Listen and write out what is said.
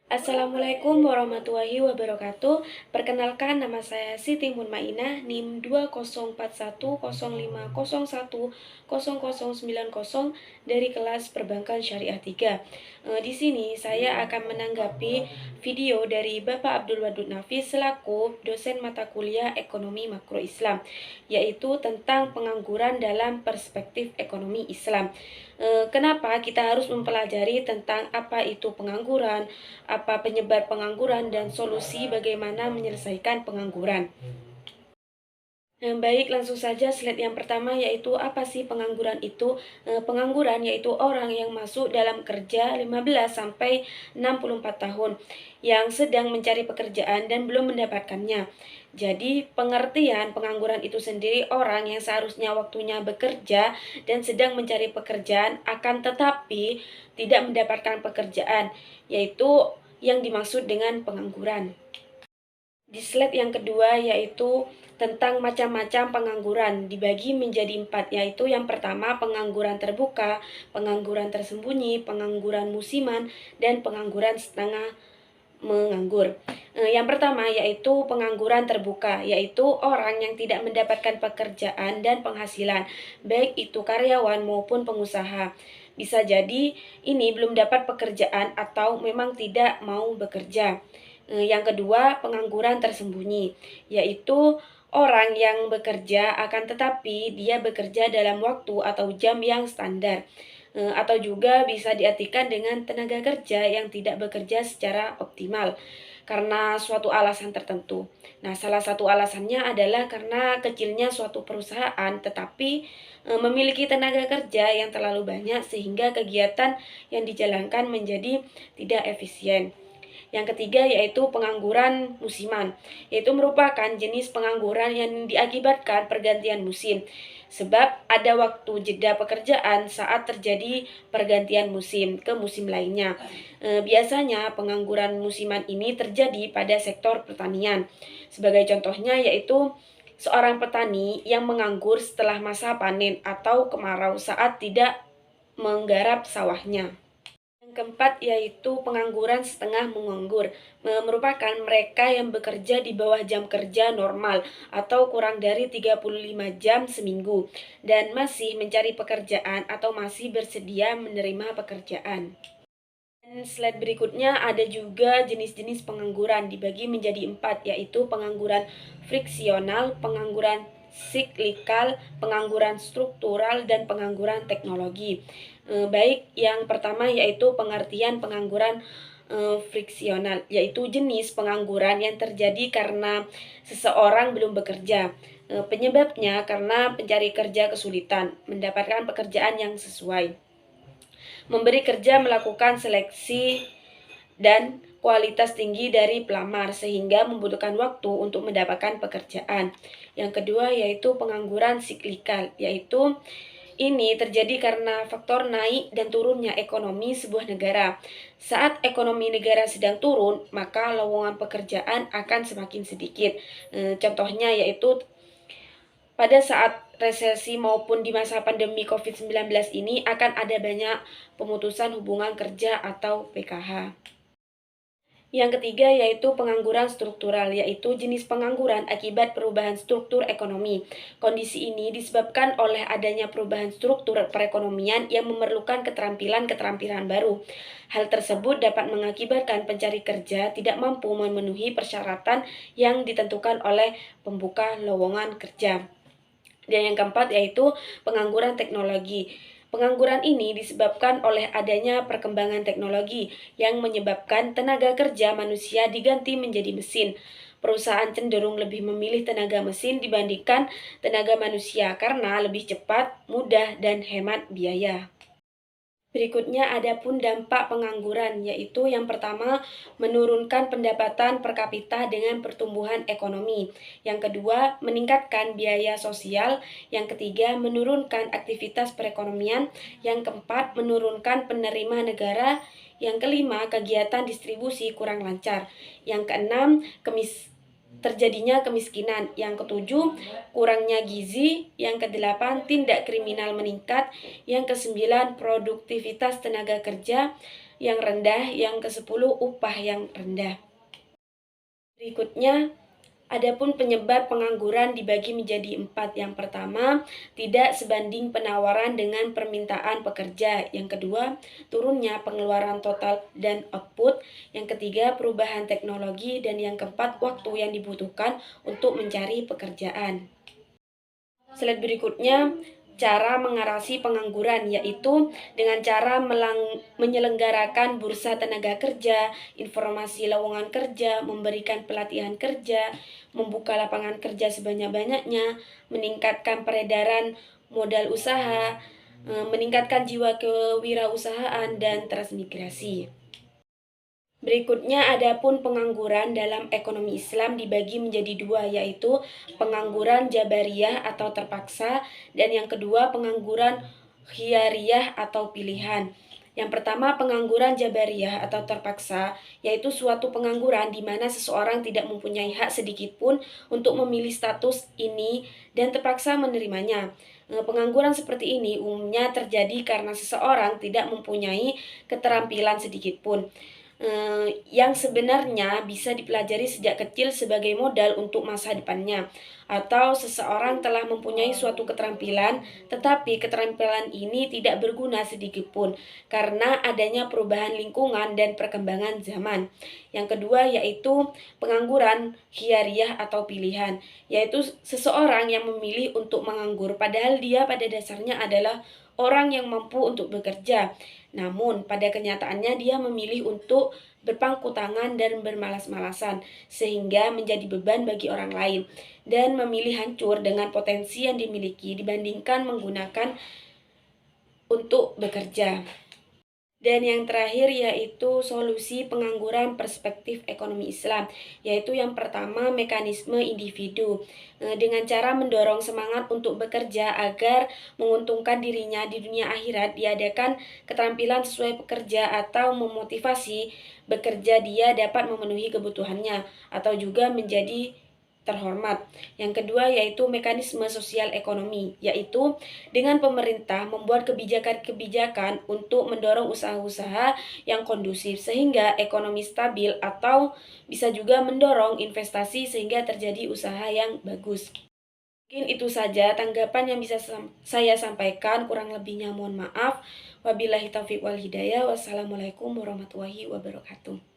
Assalamualaikum warahmatullahi wabarakatuh. Perkenalkan, nama saya Siti Munmainah, NIM 20410501090 dari kelas Perbankan Syariah 3. Di sini saya akan menanggapi video dari Bapak Abdul Wadud Nafis selaku dosen mata kuliah Ekonomi Makro Islam, yaitu tentang pengangguran dalam perspektif ekonomi Islam. Kenapa kita harus mempelajari tentang apa itu pengangguran, apa penyebab pengangguran, dan solusi bagaimana menyelesaikan pengangguran. Baik, langsung saja slide yang pertama, yaitu apa sih pengangguran itu? Pengangguran yaitu orang yang masuk dalam kerja 15 sampai 64 tahun yang sedang mencari pekerjaan dan belum mendapatkannya. Jadi, pengertian pengangguran itu sendiri orang yang seharusnya waktunya bekerja dan sedang mencari pekerjaan akan tetapi tidak mendapatkan pekerjaan, yaitu yang dimaksud dengan pengangguran. Di slide yang kedua yaitu tentang macam-macam pengangguran, dibagi menjadi 4, yaitu yang pertama pengangguran terbuka, pengangguran tersembunyi, pengangguran musiman, dan pengangguran setengah menganggur. Yang pertama yaitu pengangguran terbuka, yaitu orang yang tidak mendapatkan pekerjaan dan penghasilan, baik itu karyawan maupun pengusaha. Bisa jadi ini belum dapat pekerjaan atau memang tidak mau bekerja. Yang kedua, pengangguran tersembunyi, yaitu orang yang bekerja akan tetapi dia bekerja dalam waktu atau jam yang standar, atau juga bisa diartikan dengan tenaga kerja yang tidak bekerja secara optimal karena suatu alasan tertentu. Nah, salah satu alasannya adalah karena kecilnya suatu perusahaan tetapi memiliki tenaga kerja yang terlalu banyak sehingga kegiatan yang dijalankan menjadi tidak efisien. Yang ketiga yaitu pengangguran musiman, yaitu merupakan jenis pengangguran yang diakibatkan pergantian musim. Sebab ada waktu jeda pekerjaan saat terjadi pergantian musim ke musim lainnya. Biasanya pengangguran musiman ini terjadi pada sektor pertanian. Sebagai contohnya yaitu seorang petani yang menganggur setelah masa panen atau kemarau saat tidak menggarap sawahnya. Yang keempat yaitu pengangguran setengah menganggur, merupakan mereka yang bekerja di bawah jam kerja normal atau kurang dari 35 jam seminggu dan masih mencari pekerjaan atau masih bersedia menerima pekerjaan. Dan slide berikutnya ada juga jenis-jenis pengangguran dibagi menjadi 4, yaitu pengangguran friksional, pengangguran siklikal, pengangguran struktural, dan pengangguran teknologi. Baik, yang pertama yaitu pengertian pengangguran friksional, yaitu jenis pengangguran yang terjadi karena seseorang belum bekerja. Penyebabnya karena pencari kerja kesulitan mendapatkan pekerjaan yang sesuai. Memberi kerja melakukan seleksi dan kualitas tinggi dari pelamar sehingga membutuhkan waktu untuk mendapatkan pekerjaan. Yang kedua yaitu pengangguran siklikal, yaitu ini terjadi karena faktor naik dan turunnya ekonomi sebuah negara. Saat ekonomi negara sedang turun, maka lowongan pekerjaan akan semakin sedikit. Contohnya yaitu pada saat resesi maupun di masa pandemi COVID-19 ini akan ada banyak pemutusan hubungan kerja atau PKH. Yang ketiga yaitu pengangguran struktural, yaitu jenis pengangguran akibat perubahan struktur ekonomi. Kondisi ini disebabkan oleh adanya perubahan struktur perekonomian yang memerlukan keterampilan-keterampilan baru. Hal tersebut dapat mengakibatkan pencari kerja tidak mampu memenuhi persyaratan yang ditentukan oleh pembuka lowongan kerja. Dan yang keempat yaitu pengangguran teknologi. Pengangguran ini disebabkan oleh adanya perkembangan teknologi yang menyebabkan tenaga kerja manusia diganti menjadi mesin. Perusahaan cenderung lebih memilih tenaga mesin dibandingkan tenaga manusia karena lebih cepat, mudah, dan hemat biaya. Berikutnya ada pun dampak pengangguran, yaitu yang pertama menurunkan pendapatan per kapita dengan pertumbuhan ekonomi. Yang kedua meningkatkan biaya sosial. Yang ketiga menurunkan aktivitas perekonomian. Yang keempat menurunkan penerima negara. Yang kelima kegiatan distribusi kurang lancar. Yang keenam terjadinya kemiskinan. Yang ketujuh, kurangnya gizi. Yang kedelapan, tindak kriminal meningkat. Yang kesembilan, produktivitas tenaga kerja. yang rendah, yang ke-10 upah yang rendah. Berikutnya, adapun penyebab pengangguran dibagi menjadi 4. Yang pertama, tidak sebanding penawaran dengan permintaan pekerja. Yang kedua, turunnya pengeluaran total dan output. Yang ketiga, perubahan teknologi. Dan yang keempat, waktu yang dibutuhkan untuk mencari pekerjaan. Slide berikutnya, cara mengatasi pengangguran, yaitu dengan cara menyelenggarakan bursa tenaga kerja, informasi lowongan kerja, memberikan pelatihan kerja, membuka lapangan kerja sebanyak-banyaknya, meningkatkan peredaran modal usaha, meningkatkan jiwa kewirausahaan, dan transmigrasi. Berikutnya, adapun pengangguran dalam ekonomi Islam dibagi menjadi 2, yaitu pengangguran jabariyah atau terpaksa, dan yang kedua pengangguran khiyariyah atau pilihan. Yang pertama, pengangguran jabariyah atau terpaksa, yaitu suatu pengangguran di mana seseorang tidak mempunyai hak sedikit pun untuk memilih status ini dan terpaksa menerimanya. Pengangguran seperti ini umumnya terjadi karena seseorang tidak mempunyai keterampilan sedikit pun, yang sebenarnya bisa dipelajari sejak kecil sebagai modal untuk masa depannya, atau seseorang telah mempunyai suatu keterampilan, tetapi keterampilan ini tidak berguna sedikit pun karena adanya perubahan lingkungan dan perkembangan zaman. Yang kedua yaitu pengangguran khiyariyah atau pilihan, yaitu seseorang yang memilih untuk menganggur padahal dia pada dasarnya adalah orang yang mampu untuk bekerja. Namun, pada kenyataannya dia memilih untuk berpangku tangan dan bermalas-malasan, sehingga menjadi beban bagi orang lain, dan memilih hancur dengan potensi yang dimiliki dibandingkan menggunakan untuk bekerja. Dan yang terakhir yaitu solusi pengangguran perspektif ekonomi Islam, yaitu yang pertama mekanisme individu, dengan cara mendorong semangat untuk bekerja agar menguntungkan dirinya di dunia akhirat, diadakan keterampilan sesuai pekerja atau memotivasi bekerja dia dapat memenuhi kebutuhannya atau juga menjadi terhormat. Yang kedua yaitu mekanisme sosial ekonomi, yaitu dengan pemerintah membuat kebijakan-kebijakan untuk mendorong usaha-usaha yang kondusif sehingga ekonomi stabil, atau bisa juga mendorong investasi sehingga terjadi usaha yang bagus. Mungkin itu saja tanggapan yang bisa saya sampaikan, kurang lebihnya mohon maaf. Wabillahi taufiq wal hidayah. Wassalamualaikum warahmatullahi wabarakatuh.